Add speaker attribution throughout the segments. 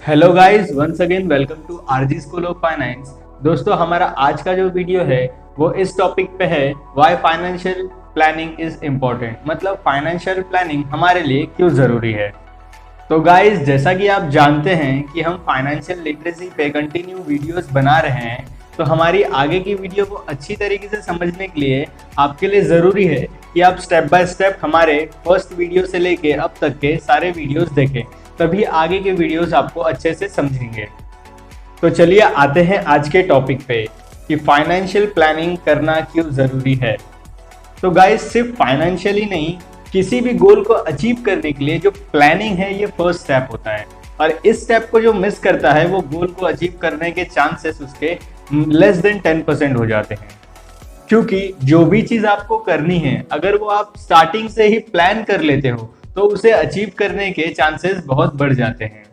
Speaker 1: Hello guys, once again welcome to RG school of finance. दोस्तों, हमारा आज का जो वीडियो है वो इस टॉपिक पे है, why financial planning is important. मतलब फाइनेंशियल प्लानिंग हमारे लिए क्यों ज़रूरी है। तो गाइस, जैसा कि आप जानते हैं कि हम फाइनेंशियल लिटरेसी पे कंटिन्यू वीडियोस बना रहे हैं, तो हमारी आगे की वीडियो को अच्छी तरीके से समझने के लिए आपके लिए ज़रूरी है कि आप स्टेप बाय स्टेप हमारे फर्स्ट वीडियो से लेके अब तक के सारे वीडियोस देखें, तभी आगे के वीडियोस आपको अच्छे से समझेंगे। तो चलिए आते हैं आज के टॉपिक पे कि फाइनेंशियल प्लानिंग करना क्यों ज़रूरी है। तो गाइस, सिर्फ फाइनेंशियली नहीं, किसी भी गोल को अचीव करने के लिए जो प्लानिंग है ये फर्स्ट स्टेप होता है। और इस स्टेप को जो मिस करता है वो गोल को अचीव करने के चांसेस उसके लेस देन 10% हो जाते हैं। क्योंकि जो भी चीज़ आपको करनी है, अगर वो आप स्टार्टिंग से ही प्लान कर लेते हो तो उसे अचीव करने के चांसेस बहुत बढ़ जाते हैं।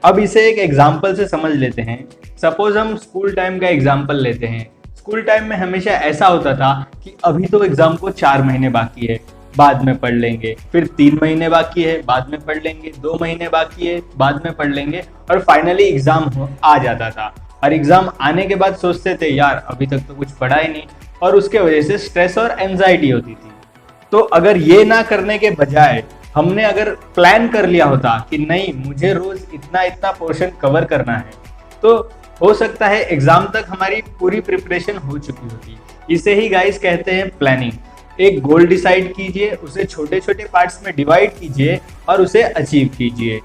Speaker 1: अब इसे एक एग्जाम्पल से समझ लेते हैं। सपोज हम स्कूल टाइम का एग्जाम्पल लेते हैं। स्कूल टाइम में हमेशा ऐसा होता था कि अभी तो एग्जाम को 4 महीने बाकी है, बाद में पढ़ लेंगे, फिर 3 महीने बाकी है, बाद में पढ़ लेंगे, 2 महीने बाकी है, बाद में पढ़ लेंगे, और फाइनली एग्जाम आ जाता था। और एग्जाम आने के बाद सोचते थे यार अभी तक तो कुछ पढ़ा ही नहीं, और उसके वजह से स्ट्रेस और एंजाइटी होती थी। तो अगर ये ना करने के बजाय हमने अगर प्लान कर लिया होता कि नहीं, मुझे रोज इतना इतना पोर्शन कवर करना है, तो हो सकता है एग्जाम तक हमारी पूरी प्रिपरेशन हो चुकी होती। इसे ही गाइस कहते हैं प्लानिंग। एक गोल डिसाइड कीजिए, उसे छोटे छोटे पार्ट्स में डिवाइड कीजिए और उसे अचीव कीजिए।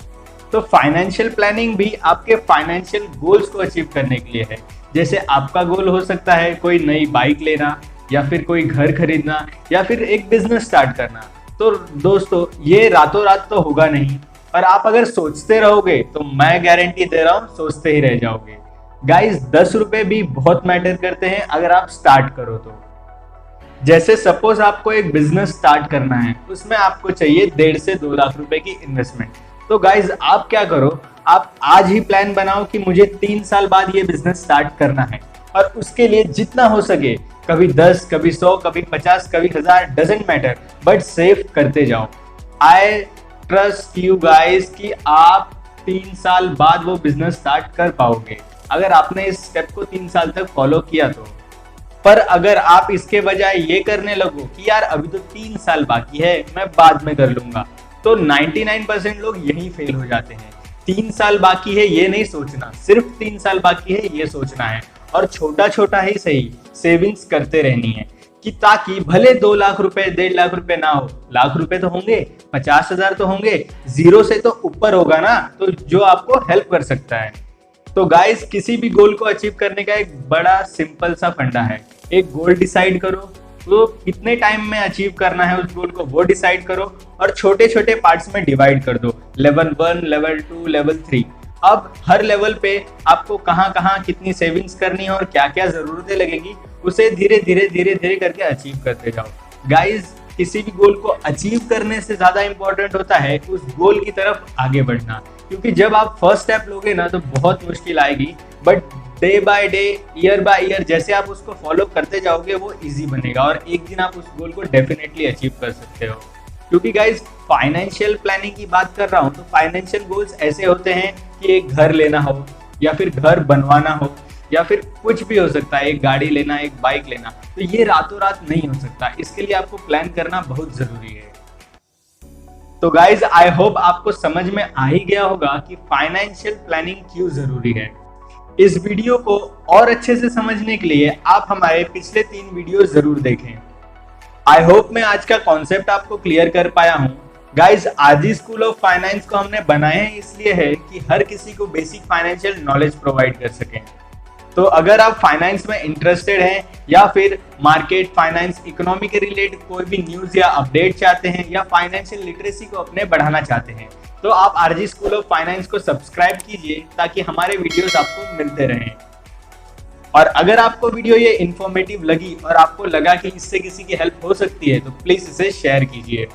Speaker 1: तो फाइनेंशियल प्लानिंग भी आपके फाइनेंशियल गोल्स को अचीव करने के लिए है। जैसे आपका गोल हो सकता है कोई नई बाइक लेना, या फिर कोई घर खरीदना, या फिर एक बिजनेस स्टार्ट करना। तो दोस्तों, ये रातों रात तो होगा नहीं, और आप अगर सोचते रहोगे तो मैं गारंटी दे रहा हूँ सोचते ही रह जाओगे। गाइस, 10 रुपए भी बहुत मैटर करते हैं अगर आप स्टार्ट करो तो। जैसे सपोज आपको एक बिजनेस स्टार्ट करना है, उसमें आपको चाहिए 1.5 से 2 लाख रुपए की इन्वेस्टमेंट। तो गाइज, आप क्या करो, आप आज ही प्लान बनाओ कि मुझे 3 साल बाद ये बिजनेस स्टार्ट करना है, और उसके लिए जितना हो सके, कभी 10, कभी 100, कभी 50, कभी 1000, डजेंट मैटर, बट सेव करते जाओ। आई ट्रस्ट यू गाइज कि आप 3 साल बाद वो बिजनेस स्टार्ट कर पाओगे, अगर आपने इस स्टेप को 3 साल तक फॉलो किया तो। पर अगर आप इसके बजाय ये करने लगो कि यार अभी तो 3 साल बाकी है, मैं बाद में कर लूंगा, तो 99% लोग यही फेल हो जाते हैं। 3 साल बाकी है ये नहीं सोचना, सिर्फ 3 साल बाकी है ये सोचना है, और छोटा छोटा ही सही सेविंग्स करते रहनी है, कि ताकि भले 2 लाख रुपए, 1.5 लाख रुपए ना हो, लाख रुपए तो होंगे, 50,000 तो होंगे, जीरो से तो ऊपर होगा ना, तो जो आपको हेल्प कर सकता है। तो गाइस, किसी भी गोल को अचीव करने का एक बड़ा सिंपल सा फंडा है। एक गोल डिसाइड करो, तो कितने टाइम में अचीव करना है उस गोल को वो डिसाइड करो, और छोटे छोटे पार्ट्स में डिवाइड कर दो, लेवल 1, लेवल 2, लेवल 3। अब हर लेवल पे आपको कहाँ कहाँ कितनी सेविंग्स करनी है और क्या क्या जरूरतें लगेगी, उसे धीरे धीरे धीरे धीरे करके अचीव करते जाओ। गाइज, किसी भी गोल को अचीव करने से ज्यादा इंपॉर्टेंट होता है उस गोल की तरफ आगे बढ़ना। क्योंकि जब आप फर्स्ट स्टेप लोगे ना तो बहुत मुश्किल आएगी, but day by day, year by year जैसे आप उसको फॉलो करते जाओगे वो इजी बनेगा, और एक दिन आप उस गोल को डेफिनेटली अचीव कर सकते हो। क्योंकि गाइज, फाइनेंशियल प्लानिंग की बात कर रहा हूँ तो फाइनेंशियल गोल्स ऐसे होते हैं कि एक घर लेना हो, या फिर घर बनवाना हो, या फिर कुछ भी हो सकता है, एक गाड़ी लेना, एक बाइक लेना। तो ये रातों रात नहीं हो सकता, इसके लिए आपको प्लान करना बहुत जरूरी है। तो गाइज, आई होप आपको समझ में आ ही गया होगा कि फाइनेंशियल प्लानिंग क्यों जरूरी है। इस वीडियो को और अच्छे से समझने के लिए आप हमारे पिछले 3 वीडियो जरूर देखें। आई होप मैं आज का कॉन्सेप्ट आपको क्लियर कर पाया हूँ। Guys, RG school of finance को हमने बनाया है इसलिए है कि हर किसी को बेसिक फाइनेंशियल नॉलेज प्रोवाइड कर सकें। तो अगर आप फाइनेंस में इंटरेस्टेड हैं, या फिर मार्केट, फाइनेंस, इकोनॉमी के रिलेटेड कोई भी न्यूज़ या अपडेट चाहते हैं, या फाइनेंशियल लिटरेसी को अपने बढ़ाना चाहते हैं, तो आप आरजी स्कूल ऑफ फाइनेंस को सब्सक्राइब कीजिए ताकि हमारे वीडियोस आपको मिलते रहें। और अगर आपको वीडियो ये इन्फॉर्मेटिव लगी और आपको लगा कि इससे किसी की हेल्प हो सकती है, तो प्लीज़ इसे शेयर कीजिए।